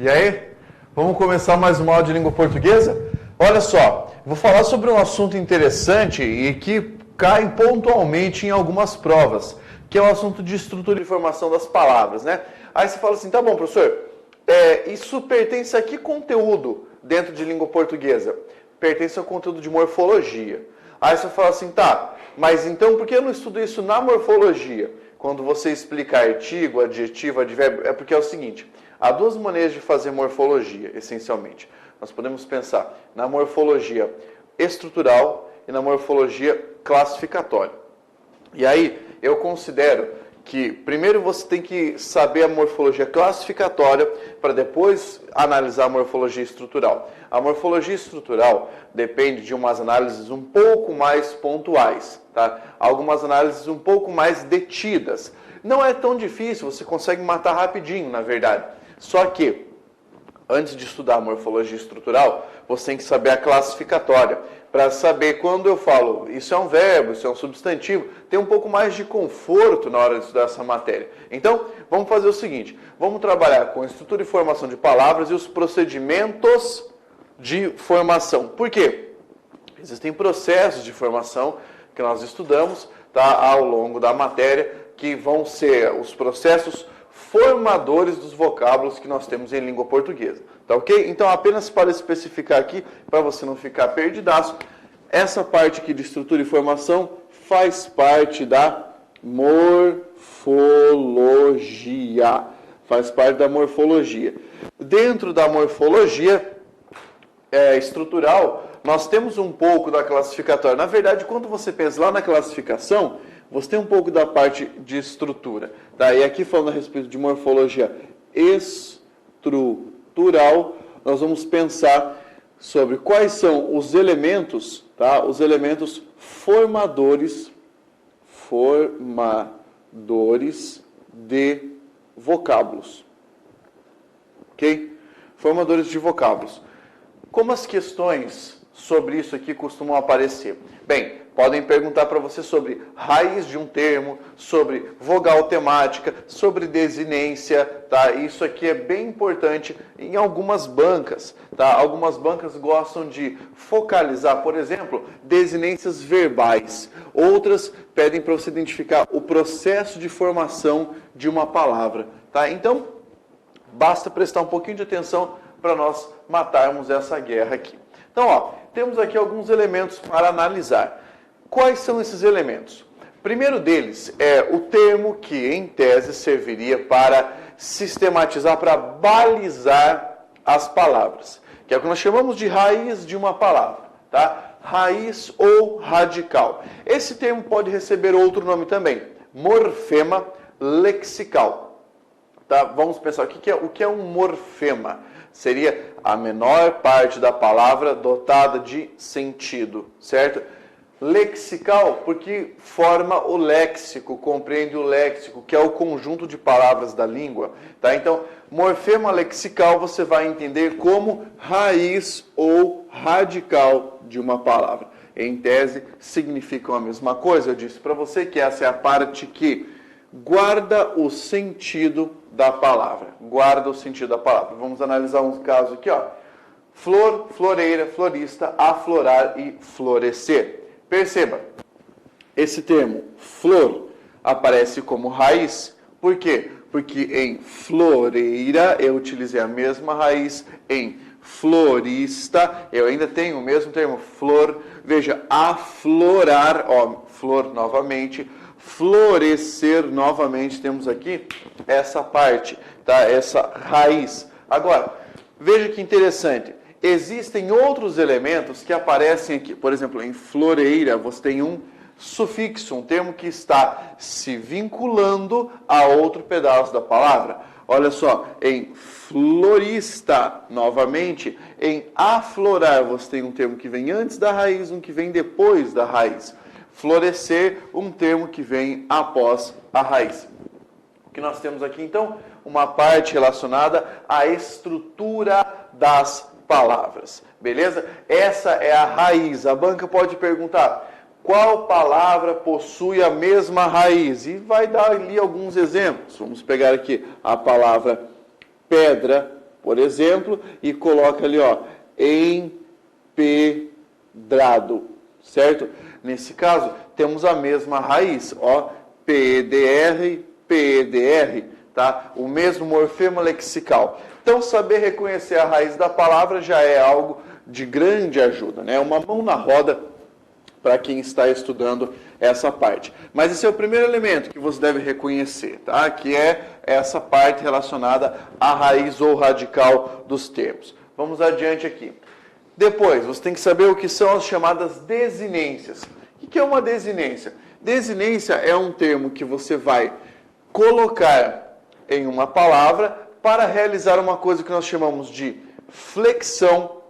E aí, vamos começar mais uma aula de língua portuguesa? Olha só, vou falar sobre um assunto interessante e que cai pontualmente em algumas provas, que é o assunto de estrutura e formação das palavras, né? Aí você fala assim, tá bom, professor, isso pertence a que conteúdo dentro de língua portuguesa? Pertence ao conteúdo de morfologia. Aí você fala assim, tá, mas então por que eu não estudo isso na morfologia? Quando você explica artigo, adjetivo, advérbio, é porque é o seguinte, há duas maneiras de fazer morfologia, essencialmente. Nós podemos pensar na morfologia estrutural e na morfologia classificatória. E aí, eu considero que primeiro você tem que saber a morfologia classificatória para depois analisar a morfologia estrutural. A morfologia estrutural depende de umas análises um pouco mais pontuais, tá? Algumas análises um pouco mais detidas. Não é tão difícil, você consegue matar rapidinho, na verdade. Só que, antes de estudar a morfologia estrutural, você tem que saber a classificatória, para saber quando eu falo, isso é um verbo, isso é um substantivo, ter um pouco mais de conforto na hora de estudar essa matéria. Então, vamos fazer o seguinte, vamos trabalhar com a estrutura e formação de palavras e os procedimentos de formação. Por quê? Existem processos de formação que nós estudamos, tá, ao longo da matéria, que vão ser os processos formadores dos vocábulos que nós temos em língua portuguesa, tá ok? Então, apenas para especificar aqui, para você não ficar perdidaço, essa parte aqui de estrutura e formação faz parte da morfologia. Faz parte da morfologia. Dentro da morfologia estrutural, nós temos um pouco da classificatória. Na verdade, quando você pensa lá na classificação, você tem um pouco da parte de estrutura. Tá? E aqui falando a respeito de morfologia estrutural, nós vamos pensar sobre quais são os elementos, tá? Os elementos formadores de vocábulos. Ok? Formadores de vocábulos. Como as questões sobre isso aqui costumam aparecer? Bem, podem perguntar para você sobre raiz de um termo, sobre vogal temática, sobre desinência, tá? Isso aqui é bem importante em algumas bancas, tá? Algumas bancas gostam de focalizar, por exemplo, desinências verbais. Outras pedem para você identificar o processo de formação de uma palavra, tá? Então, basta prestar um pouquinho de atenção para nós matarmos essa guerra aqui. Então, ó, temos aqui alguns elementos para analisar. Quais são esses elementos? O primeiro deles é o termo que, em tese, serviria para sistematizar, para balizar as palavras, que é o que nós chamamos de raiz de uma palavra, tá? Raiz ou radical. Esse termo pode receber outro nome também, morfema lexical. Tá? Vamos pensar o que é um morfema. Seria a menor parte da palavra dotada de sentido, certo? Lexical, porque forma o léxico, compreende o léxico, que é o conjunto de palavras da língua. Tá? Então, morfema lexical você vai entender como raiz ou radical de uma palavra. Em tese, significam a mesma coisa. Eu disse para você que essa é a parte que guarda o sentido da palavra. Guarda o sentido da palavra. Vamos analisar um caso aqui, ó. Flor, floreira, florista, aflorar e florescer. Perceba, esse termo flor aparece como raiz. Por quê? Porque em floreira eu utilizei a mesma raiz. Em florista eu ainda tenho o mesmo termo, flor. Veja, aflorar, ó, flor novamente. Florescer, novamente, temos aqui essa parte, tá? Essa raiz. Agora, veja que interessante. Existem outros elementos que aparecem aqui. Por exemplo, em floreira, você tem um sufixo, um termo que está se vinculando a outro pedaço da palavra. Olha só, em florista, novamente, em aflorar, você tem um termo que vem antes da raiz, um que vem depois da raiz. Florescer, um termo que vem após a raiz. O que nós temos aqui, então, uma parte relacionada à estrutura das palavras, beleza? Essa é a raiz. A banca pode perguntar, qual palavra possui a mesma raiz? E vai dar ali alguns exemplos. Vamos pegar aqui a palavra pedra, por exemplo, e coloca ali, ó, empedrado, certo? Nesse caso, temos a mesma raiz, ó, PEDR, PEDR, tá? O mesmo morfema lexical. Então, saber reconhecer a raiz da palavra já é algo de grande ajuda, né? Uma mão na roda para quem está estudando essa parte. Mas esse é o primeiro elemento que você deve reconhecer, tá? Que é essa parte relacionada à raiz ou radical dos termos. Vamos adiante aqui. Depois, você tem que saber o que são as chamadas desinências. O que é uma desinência? Desinência é um termo que você vai colocar em uma palavra para realizar uma coisa que nós chamamos de flexão,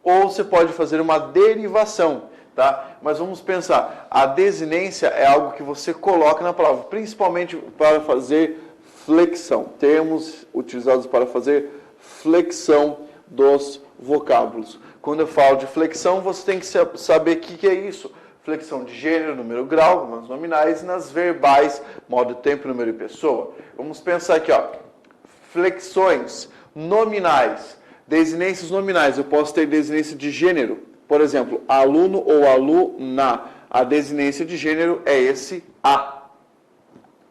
ou você pode fazer uma derivação, tá? Mas vamos pensar, a desinência é algo que você coloca na palavra, principalmente para fazer flexão, termos utilizados para fazer flexão dos vocábulos. Quando eu falo de flexão, você tem que saber o que é isso. Flexão de gênero, número, grau, nas nominais, e nas verbais, modo, tempo, número e pessoa. Vamos pensar aqui, ó. Flexões nominais, desinências nominais. Eu posso ter desinência de gênero, por exemplo, aluno ou aluna. A desinência de gênero é esse a,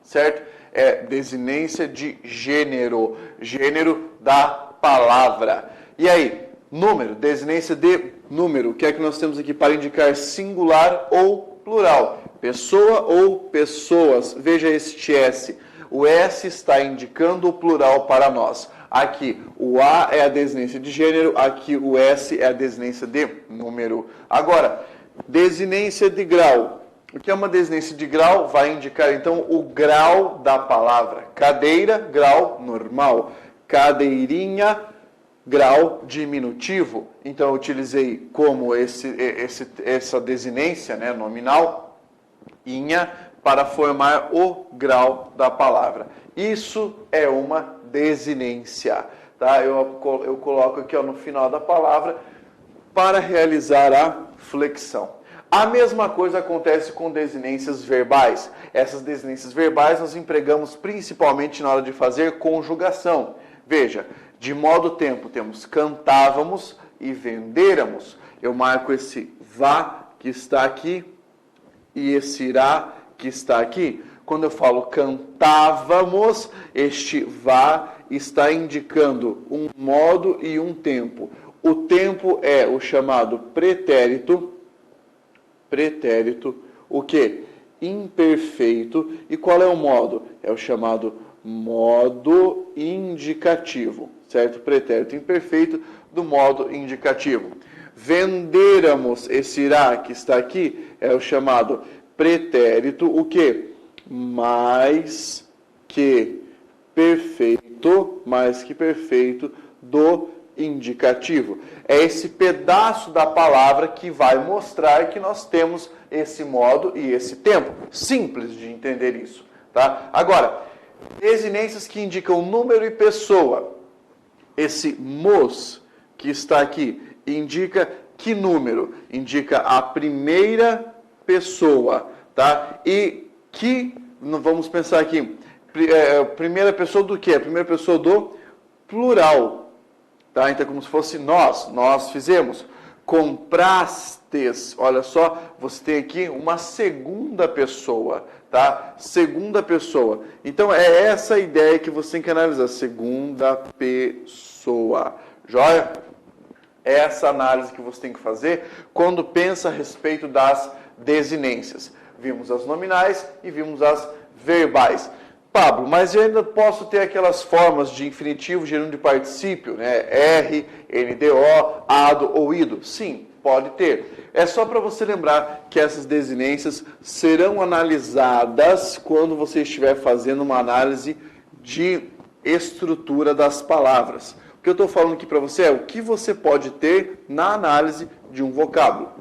certo? É desinência de gênero, gênero da palavra. E aí, número, desinência de número. O que é que nós temos aqui para indicar singular ou plural? Pessoa ou pessoas. Veja este S. O S está indicando o plural para nós. Aqui o A é a desinência de gênero, aqui o S é a desinência de número. Agora, desinência de grau. O que é uma desinência de grau? Vai indicar então o grau da palavra. Cadeira, grau normal. Cadeirinha, grau diminutivo. Então eu utilizei como essa desinência, né, nominal, inha, para formar o grau da palavra. Isso é uma desinência, tá? Eu coloco aqui, ó, no final da palavra para realizar a flexão. A mesma coisa acontece com desinências verbais. Essas desinências verbais nós empregamos principalmente na hora de fazer conjugação. Veja, de modo tempo temos cantávamos e vendêramos. Eu marco esse vá que está aqui e esse irá que está aqui. Quando eu falo cantávamos, este vá está indicando um modo e um tempo. O tempo é o chamado pretérito. Pretérito, o quê? Imperfeito. E qual é o modo? É o chamado modo indicativo, certo? Pretérito imperfeito do modo indicativo. Vendêramos, esse irá que está aqui, é o chamado pretérito, o quê? Mais que perfeito do indicativo. É esse pedaço da palavra que vai mostrar que nós temos esse modo e esse tempo. Simples de entender isso, tá? Agora, desinências que indicam número e pessoa. Esse mos que está aqui indica que número? Indica a primeira pessoa, tá? E que, vamos pensar aqui, primeira pessoa do quê? A primeira pessoa do plural, tá? Então, como se fosse nós fizemos. Comprastes, olha só, você tem aqui uma segunda pessoa, tá? Segunda pessoa. Então, é essa a ideia que você tem que analisar, segunda pessoa, joia? É essa análise que você tem que fazer quando pensa a respeito das desinências. Vimos as nominais e vimos as verbais. Pablo, mas eu ainda posso ter aquelas formas de infinitivo, gerúndio de particípio, né? R, NDO, ado ou ido? Sim, pode ter. É só para você lembrar que essas desinências serão analisadas quando você estiver fazendo uma análise de estrutura das palavras. O que eu estou falando aqui para você é o que você pode ter na análise de um vocábulo.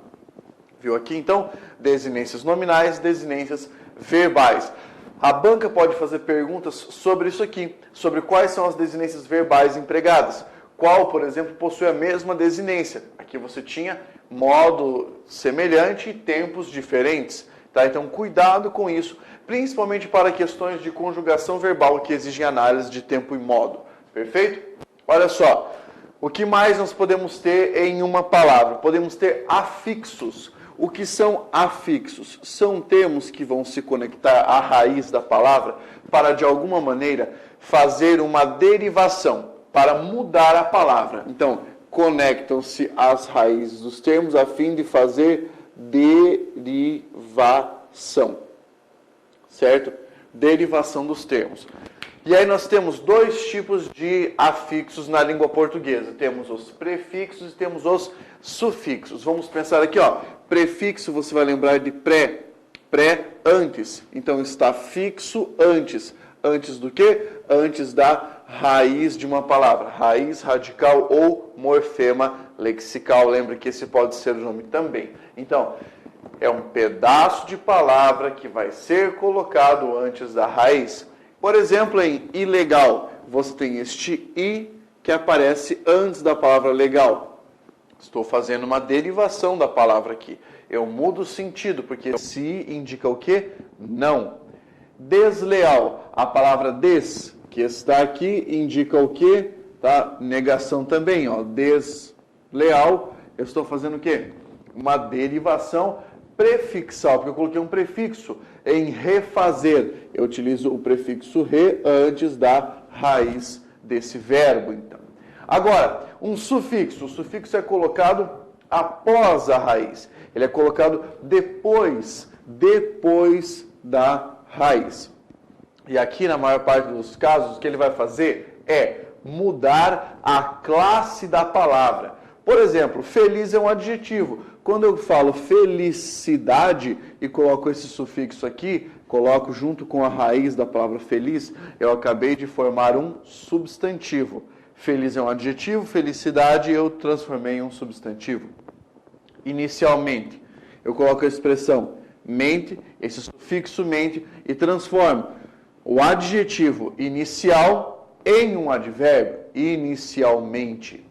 Viu aqui, então? Desinências nominais, desinências verbais. A banca pode fazer perguntas sobre isso aqui, sobre quais são as desinências verbais empregadas. Qual, por exemplo, possui a mesma desinência. Aqui você tinha modo semelhante e tempos diferentes. Tá? Então, cuidado com isso, principalmente para questões de conjugação verbal que exigem análise de tempo e modo. Perfeito? Olha só, o que mais nós podemos ter em uma palavra? Podemos ter afixos. O que são afixos? São termos que vão se conectar à raiz da palavra para, de alguma maneira, fazer uma derivação, para mudar a palavra. Então, conectam-se às raízes dos termos a fim de fazer derivação. Certo? Derivação dos termos. E aí nós temos dois tipos de afixos na língua portuguesa. Temos os prefixos e temos os sufixos. Vamos pensar aqui, ó. Prefixo, você vai lembrar de pré. Pré, antes. Então está fixo antes. Antes do quê? Antes da raiz de uma palavra. Raiz, radical ou morfema lexical. Lembre que esse pode ser o nome também. Então, é um pedaço de palavra que vai ser colocado antes da raiz. Por exemplo, em ilegal, você tem este i que aparece antes da palavra legal. Estou fazendo uma derivação da palavra aqui. Eu mudo o sentido, porque se indica o quê? Não. Desleal, a palavra des, que está aqui, indica o quê? Tá? Negação também, ó. Desleal, eu estou fazendo o quê? Uma derivação prefixal, porque eu coloquei um prefixo. Em refazer, eu utilizo o prefixo re antes da raiz desse verbo, então. Agora, um sufixo. O sufixo é colocado após a raiz. Ele é colocado depois da raiz. E aqui, na maior parte dos casos, o que ele vai fazer é mudar a classe da palavra. Por exemplo, feliz é um adjetivo. Quando eu falo felicidade e coloco esse sufixo aqui, coloco junto com a raiz da palavra feliz, eu acabei de formar um substantivo. Feliz é um adjetivo, felicidade eu transformei em um substantivo. Inicialmente, eu coloco a expressão mente, esse sufixo mente, e transformo o adjetivo inicial em um advérbio, inicialmente.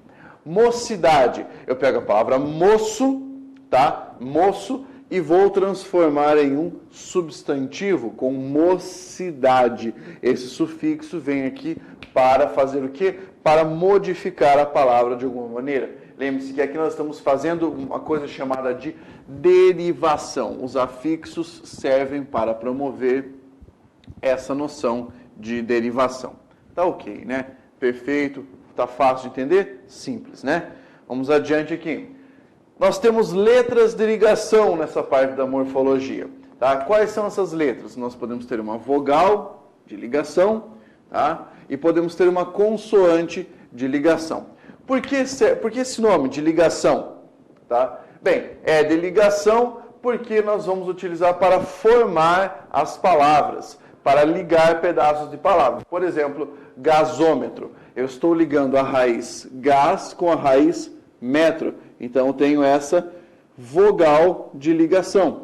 Mocidade, eu pego a palavra moço, tá? Moço, e vou transformar em um substantivo com mocidade. Esse sufixo vem aqui para fazer o quê? Para modificar a palavra de alguma maneira. Lembre-se que aqui nós estamos fazendo uma coisa chamada de derivação. Os afixos servem para promover essa noção de derivação. Tá ok, né? Perfeito. Tá fácil de entender? Simples, né? Vamos adiante aqui. Nós temos letras de ligação nessa parte da morfologia. Tá? Quais são essas letras? Nós podemos ter uma vogal de ligação, tá? E podemos ter uma consoante de ligação. Por que esse nome de ligação? Tá? Bem, é de ligação porque nós vamos utilizar para formar as palavras, para ligar pedaços de palavras. Por exemplo, gasômetro. Eu estou ligando a raiz gás com a raiz metro. Então, eu tenho essa vogal de ligação.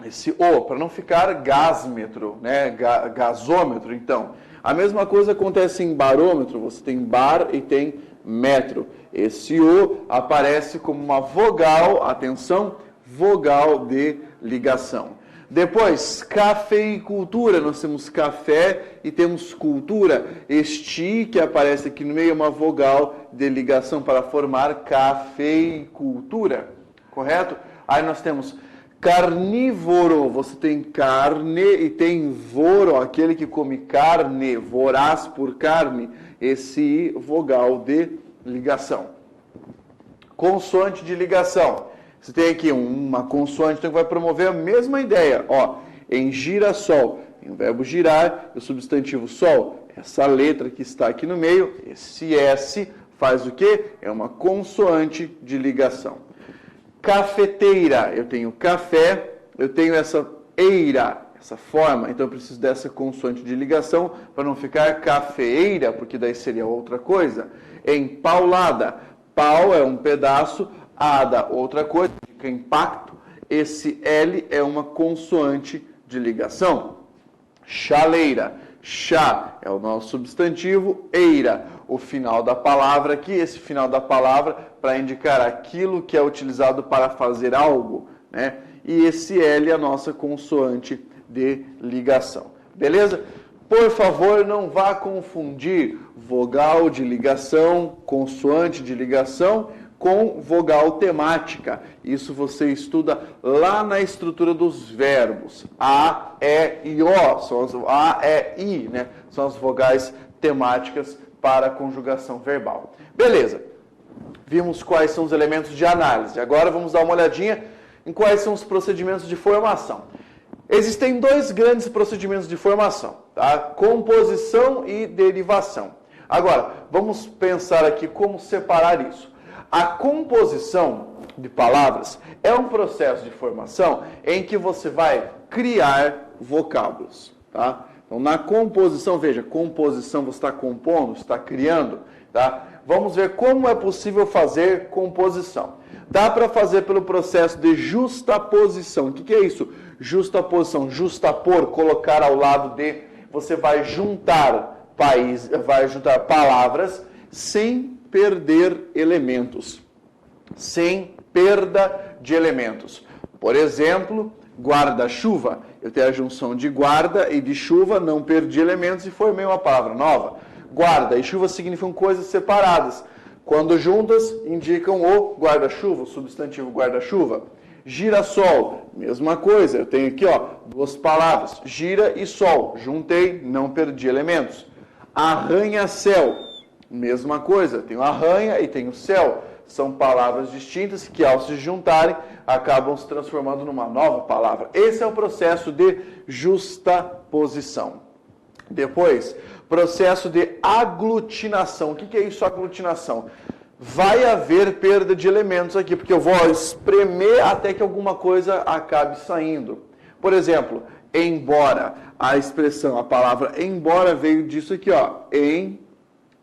Esse O, para não ficar gásmetro, né? Gasômetro, então. A mesma coisa acontece em barômetro. Você tem bar e tem metro. Esse O aparece como uma vogal, atenção, vogal de ligação. Depois, cafeicultura, nós temos café e temos cultura. Este I que aparece aqui no meio é uma vogal de ligação para formar cafeicultura, correto? Aí nós temos carnívoro, você tem carne e tem voro, aquele que come carne, voraz por carne, esse I, vogal de ligação. Consoante de ligação. Você tem aqui uma consoante então, que vai promover a mesma ideia. Ó, em girassol, tem o verbo girar e o substantivo sol. Essa letra que está aqui no meio, esse S, faz o quê? É uma consoante de ligação. Cafeteira, eu tenho café, eu tenho essa eira, essa forma. Então eu preciso dessa consoante de ligação para não ficar cafeeira, porque daí seria outra coisa. Empaulada, pau é um pedaço, ada, outra coisa, fica impacto. Esse L é uma consoante de ligação. Chaleira. Chá é o nosso substantivo. Eira, o final da palavra aqui. Esse final da palavra para indicar aquilo que é utilizado para fazer algo, né? E esse L é a nossa consoante de ligação. Beleza? Por favor, não vá confundir vogal de ligação, consoante de ligação, com vogal temática. Isso você estuda lá na estrutura dos verbos. A, E e O. São as, A, E, I, né? São as vogais temáticas para a conjugação verbal. Beleza. Vimos quais são os elementos de análise. Agora vamos dar uma olhadinha em quais são os procedimentos de formação. Existem dois grandes procedimentos de formação, tá? Composição e derivação. Agora, vamos pensar aqui como separar isso. A composição de palavras é um processo de formação em que você vai criar vocábulos, tá? Então, na composição, veja, composição você está compondo, está criando, tá? Vamos ver como é possível fazer composição. Dá para fazer pelo processo de justaposição. O que é isso? Justaposição, justapor, colocar ao lado de, você vai juntar palavras sem perder elementos, sem perda de elementos. Por exemplo, guarda-chuva. Eu tenho a junção de guarda e de chuva, não perdi elementos e formei uma palavra nova. Guarda e chuva significam coisas separadas. Quando juntas, indicam o guarda-chuva, o substantivo guarda-chuva. Girassol, mesma coisa. Eu tenho aqui, ó, duas palavras, gira e sol. Juntei, não perdi elementos. Arranha-céu, mesma coisa. Tenho arranha e tenho céu. São palavras distintas que, ao se juntarem, acabam se transformando numa nova palavra. Esse é o processo de justaposição. Depois, processo de aglutinação. O que é isso, aglutinação? Vai haver perda de elementos aqui, porque eu vou espremer até que alguma coisa acabe saindo. Por exemplo, embora. A expressão, a palavra embora veio disso aqui, ó. Em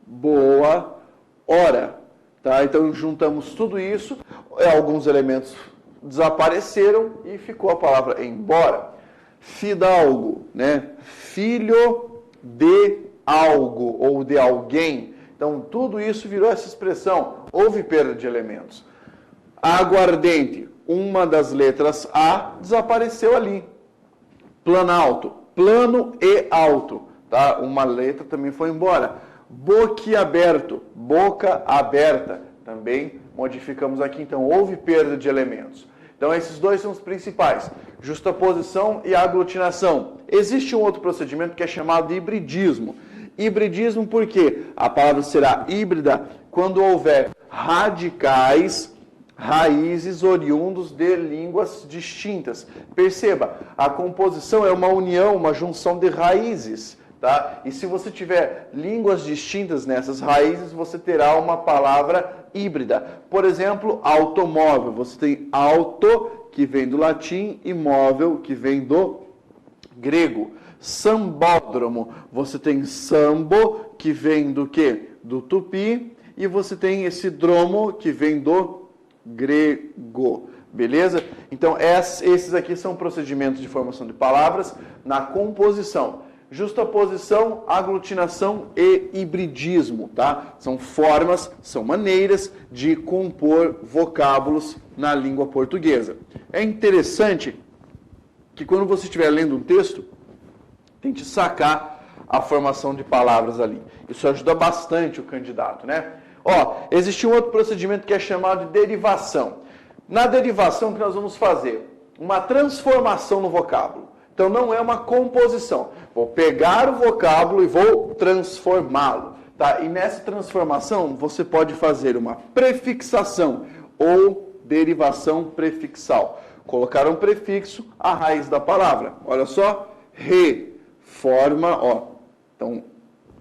boa hora. Tá? Então, juntamos tudo isso, alguns elementos desapareceram e ficou a palavra embora. Fidalgo, né? Filho de algo ou de alguém. Então, tudo isso virou essa expressão. Houve perda de elementos. Aguardente, uma das letras A desapareceu ali. Planalto, plano e alto. Tá? Uma letra também foi embora. Boquiaberto, boca aberta. Também modificamos aqui. Então, houve perda de elementos. Então, esses dois são os principais. Justaposição e aglutinação. Existe um outro procedimento que é chamado de hibridismo. Hibridismo porque a palavra será híbrida quando houver radicais, raízes oriundos de línguas distintas. Perceba, a composição é uma união, uma junção de raízes. Tá? E se você tiver línguas distintas nessas raízes, você terá uma palavra híbrida. Por exemplo, automóvel. Você tem auto, que vem do latim, e móvel, que vem do grego. Sambódromo. Você tem sambo, que vem do quê? Do tupi. E você tem esse dromo, que vem do grego. Beleza? Então, esses aqui são procedimentos de formação de palavras na composição. Justaposição, aglutinação e hibridismo, tá? São formas, são maneiras de compor vocábulos na língua portuguesa. É interessante que quando você estiver lendo um texto, tente sacar a formação de palavras ali. Isso ajuda bastante o candidato, né? Ó, existe um outro procedimento que é chamado de derivação. Na derivação, o que nós vamos fazer? Uma transformação no vocábulo. Então, não é uma composição. Vou pegar o vocábulo e vou transformá-lo. Tá? E nessa transformação, você pode fazer uma prefixação ou derivação prefixal. Colocar um prefixo à raiz da palavra. Olha só. Re, forma, ó. Então,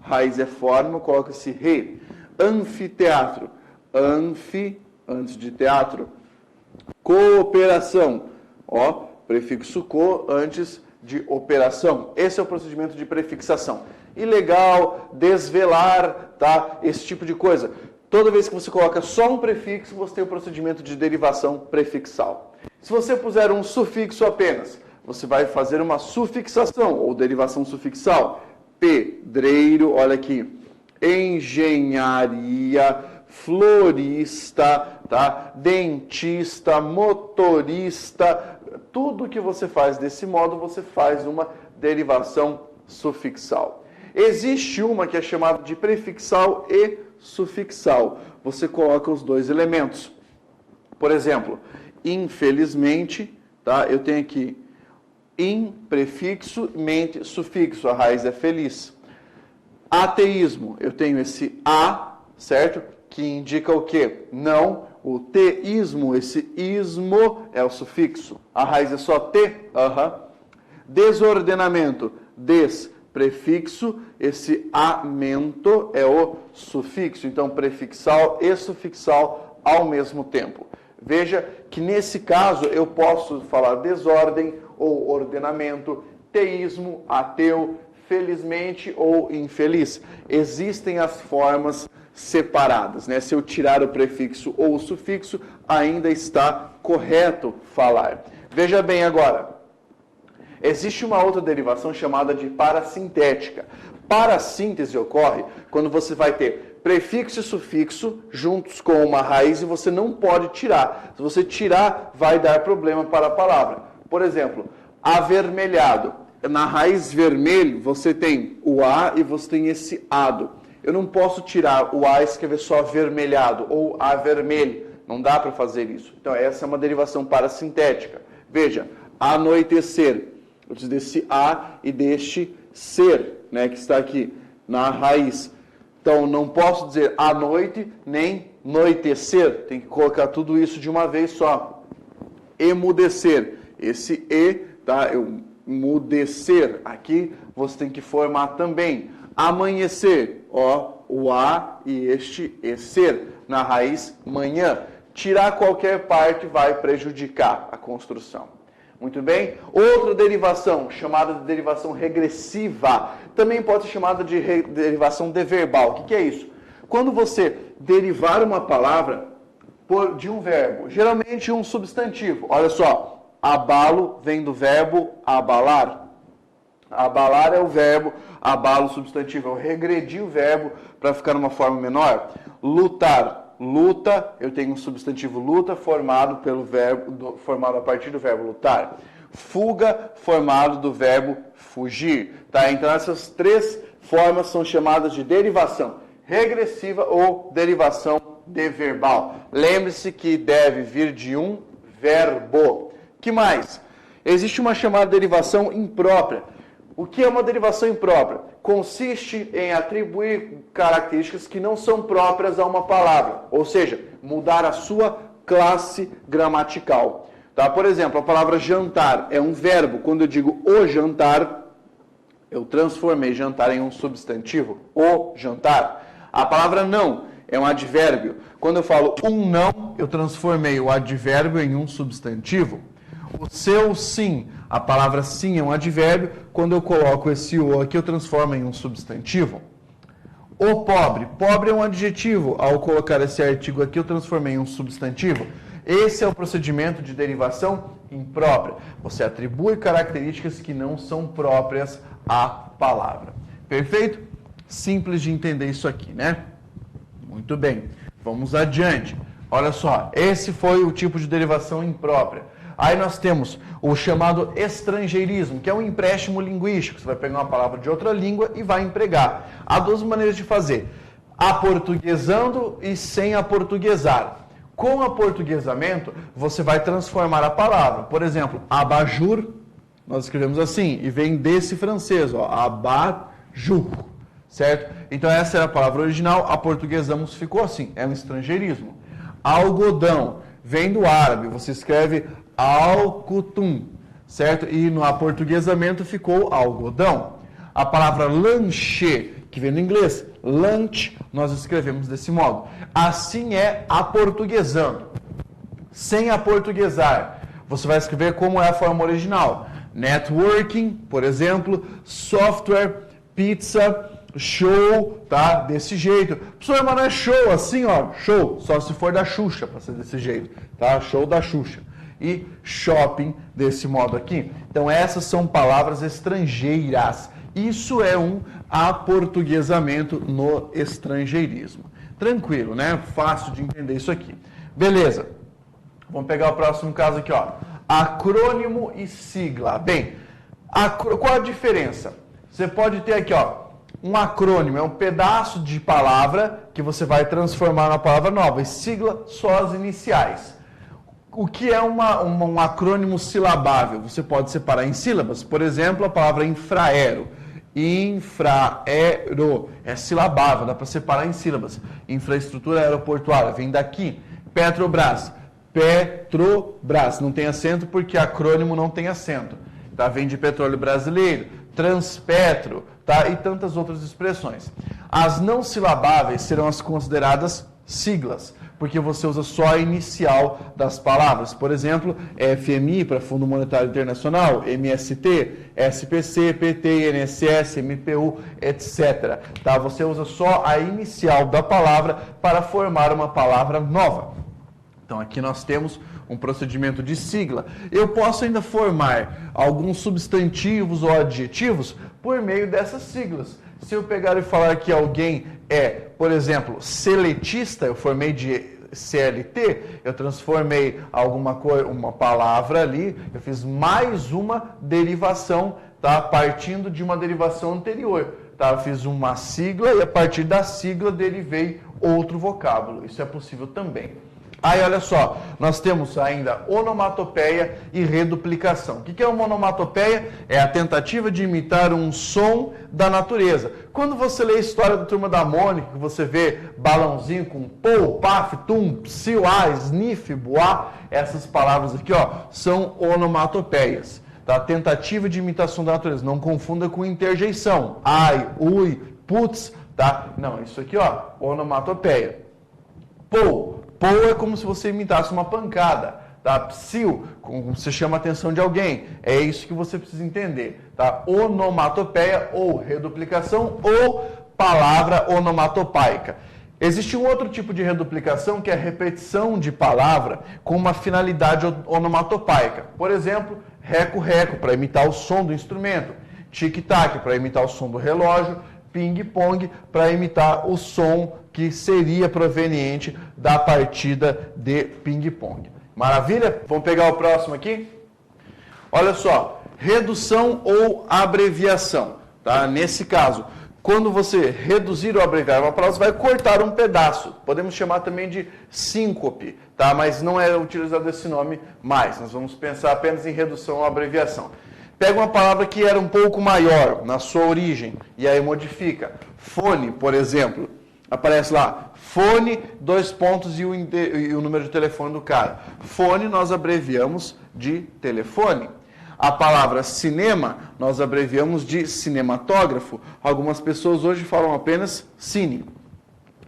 raiz é forma, coloca-se re. Anfiteatro. Anfi, antes de teatro. Cooperação. Ó, prefixo co antes de operação. Esse é o procedimento de prefixação. Ilegal, desvelar, tá? Esse tipo de coisa. Toda vez que você coloca só um prefixo, você tem o procedimento de derivação prefixal. Se você puser um sufixo apenas, você vai fazer uma sufixação ou derivação sufixal. Pedreiro, olha aqui. Engenharia, florista, tá? Dentista, motorista. Tudo que você faz desse modo, você faz uma derivação sufixal. Existe uma que é chamada de prefixal e sufixal. Você coloca os dois elementos. Por exemplo, infelizmente, tá? Eu tenho aqui in, prefixo, mente, sufixo. A raiz é feliz. Ateísmo, eu tenho esse a, certo? Que indica o quê? Não. O teísmo, esse ismo é o sufixo. A raiz é só te. Desordenamento, des, prefixo, esse amento é o sufixo. Então, prefixal e sufixal ao mesmo tempo. Veja que nesse caso eu posso falar desordem ou ordenamento, teísmo, ateu, felizmente ou infeliz. Existem as formas separadas, né? Se eu tirar o prefixo ou o sufixo, ainda está correto falar. Veja bem agora. Existe uma outra derivação chamada de parassintética. Parassíntese ocorre quando você vai ter prefixo e sufixo juntos com uma raiz e você não pode tirar. Se você tirar, vai dar problema para a palavra. Por exemplo, avermelhado. Na raiz vermelho, você tem o A e você tem esse ado. Eu não posso tirar o A e escrever só avermelhado ou avermelho. Não dá para fazer isso. Então, essa é uma derivação parassintética. Veja, anoitecer. Eu preciso desse A e deste ser, né, que está aqui na raiz. Então, não posso dizer à noite nem noitecer. Tem que colocar tudo isso de uma vez só. Emudecer. Esse E, tá? Emudecer. Aqui você tem que formar também. Amanhecer. Ó, o A e este E ser. Na raiz, manhã. Tirar qualquer parte vai prejudicar a construção. Muito bem? Outra derivação, chamada de derivação regressiva, também pode ser chamada de derivação deverbal. O que é isso? Quando você derivar uma palavra de um verbo, geralmente um substantivo. Olha só, abalo vem do verbo abalar. Abalar é o verbo, abalo o substantivo. Eu regredi o verbo para ficar numa forma menor. Lutar. Luta, eu tenho um substantivo luta formado pelo verbo, formado a partir do verbo lutar. Fuga, formado do verbo fugir. Tá? Então essas três formas são chamadas de derivação regressiva ou derivação deverbal. Lembre-se que deve vir de um verbo. Que mais? Existe uma chamada derivação imprópria. O que é uma derivação imprópria? Consiste em atribuir características que não são próprias a uma palavra, ou seja, mudar a sua classe gramatical. Tá? Por exemplo, a palavra jantar é um verbo. Quando eu digo o jantar, eu transformei jantar em um substantivo, o jantar. A palavra não é um advérbio. Quando eu falo um não, eu transformei o advérbio em um substantivo. O seu sim, a palavra sim é um advérbio. Quando eu coloco esse o aqui, eu transformo em um substantivo. O pobre. Pobre é um adjetivo. Ao colocar esse artigo aqui, eu transformei em um substantivo. Esse é o procedimento de derivação imprópria. Você atribui características que não são próprias à palavra. Perfeito? Simples de entender isso aqui, né? Muito bem. Vamos adiante. Olha só, esse foi o tipo de derivação imprópria. Aí nós temos o chamado estrangeirismo, que é um empréstimo linguístico. Você vai pegar uma palavra de outra língua e vai empregar. Há duas maneiras de fazer: aportuguesando e sem aportuguesar. Com aportuguesamento, você vai transformar a palavra. Por exemplo, abajur, nós escrevemos assim, e vem desse francês, ó, abajur, certo? Então essa era a palavra original, aportuguesamos, ficou assim, é um estrangeirismo. Algodão, vem do árabe, você escreve alcutum, certo? E no aportuguesamento ficou algodão. A palavra lanche, que vem do inglês, lunch, nós escrevemos desse modo. Assim é aportuguesando. Sem aportuguesar, você vai escrever como é a forma original. Networking, por exemplo, software, pizza, show, tá? Desse jeito. Professor, mas não é show assim, ó, show, só se for da Xuxa, para ser desse jeito, tá? Show da Xuxa. E shopping, desse modo aqui. Então, essas são palavras estrangeiras. Isso é um aportuguesamento no estrangeirismo. Tranquilo, né? Fácil de entender isso aqui. Beleza. Vamos pegar o próximo caso aqui, ó. Acrônimo e sigla. Bem, qual a diferença? Você pode ter aqui, ó, um acrônimo, é um pedaço de palavra que você vai transformar numa palavra nova. E sigla, só as iniciais. O que é um acrônimo silabável? Você pode separar em sílabas. Por exemplo, a palavra infraero. Infraero é silabável, dá para separar em sílabas. Infraestrutura aeroportuária, vem daqui. Petrobras. Petrobras, não tem acento porque acrônimo não tem acento. Tá? Vem de petróleo brasileiro. Transpetro, tá? E tantas outras expressões. As não silabáveis serão as consideradas siglas, porque você usa só a inicial das palavras. Por exemplo, FMI para Fundo Monetário Internacional, MST, SPC, PT, INSS, MPU, etc. Tá? Você usa só a inicial da palavra para formar uma palavra nova. Então aqui nós temos um procedimento de sigla. Eu posso ainda formar alguns substantivos ou adjetivos por meio dessas siglas. Se eu pegar e falar que alguém é, por exemplo, seletista, eu formei de CLT, eu transformei uma palavra ali, eu fiz mais uma derivação, tá? Partindo de uma derivação anterior. Tá? Eu fiz uma sigla e a partir da sigla derivei outro vocábulo. Isso é possível também. Aí, olha só, nós temos ainda onomatopeia e reduplicação. O que é uma onomatopeia? É a tentativa de imitar um som da natureza. Quando você lê a história da Turma da Mônica, você vê balãozinho com pou, paf, tum, psiu, a, sniff, boá, essas palavras aqui, ó, são onomatopeias. Tá? Tentativa de imitação da natureza. Não confunda com interjeição. Ai, ui, putz, tá? Não, isso aqui, ó, onomatopeia. Pou. Pou é como se você imitasse uma pancada, tá? Psiu, como você chama a atenção de alguém. É isso que você precisa entender, tá? Onomatopeia ou reduplicação ou palavra onomatopaica. Existe um outro tipo de reduplicação que é a repetição de palavra com uma finalidade onomatopaica. Por exemplo, reco-reco, para imitar o som do instrumento. Tic-tac, para imitar o som do relógio. Ping-pong, para imitar o som que seria proveniente da partida de ping-pong. Maravilha? Vamos pegar o próximo aqui? Olha só, redução ou abreviação. Tá? Nesse caso, quando você reduzir ou abreviar uma palavra, você vai cortar um pedaço. Podemos chamar também de síncope, tá? Mas não é utilizado esse nome mais. Nós vamos pensar apenas em redução ou abreviação. Pega uma palavra que era um pouco maior na sua origem e aí modifica. Fone, por exemplo. Aparece lá, fone, 2 pontos e o número de telefone do cara. Fone nós abreviamos de telefone. A palavra cinema nós abreviamos de cinematógrafo. Algumas pessoas hoje falam apenas cine,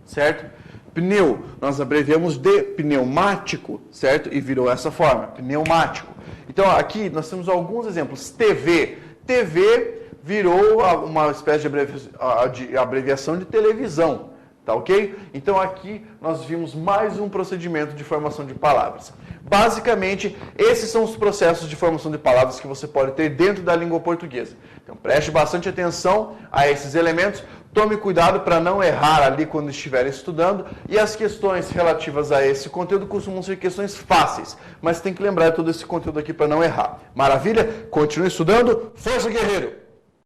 certo? Pneu nós abreviamos de pneumático, certo? E virou essa forma, pneumático. Então aqui nós temos alguns exemplos. TV. TV virou uma espécie de abreviação de televisão. Tá ok? Então aqui nós vimos mais um procedimento de formação de palavras. Basicamente, esses são os processos de formação de palavras que você pode ter dentro da língua portuguesa. Então preste bastante atenção a esses elementos, tome cuidado para não errar ali quando estiver estudando, e as questões relativas a esse conteúdo costumam ser questões fáceis, mas tem que lembrar todo esse conteúdo aqui para não errar. Maravilha? Continue estudando, força guerreiro!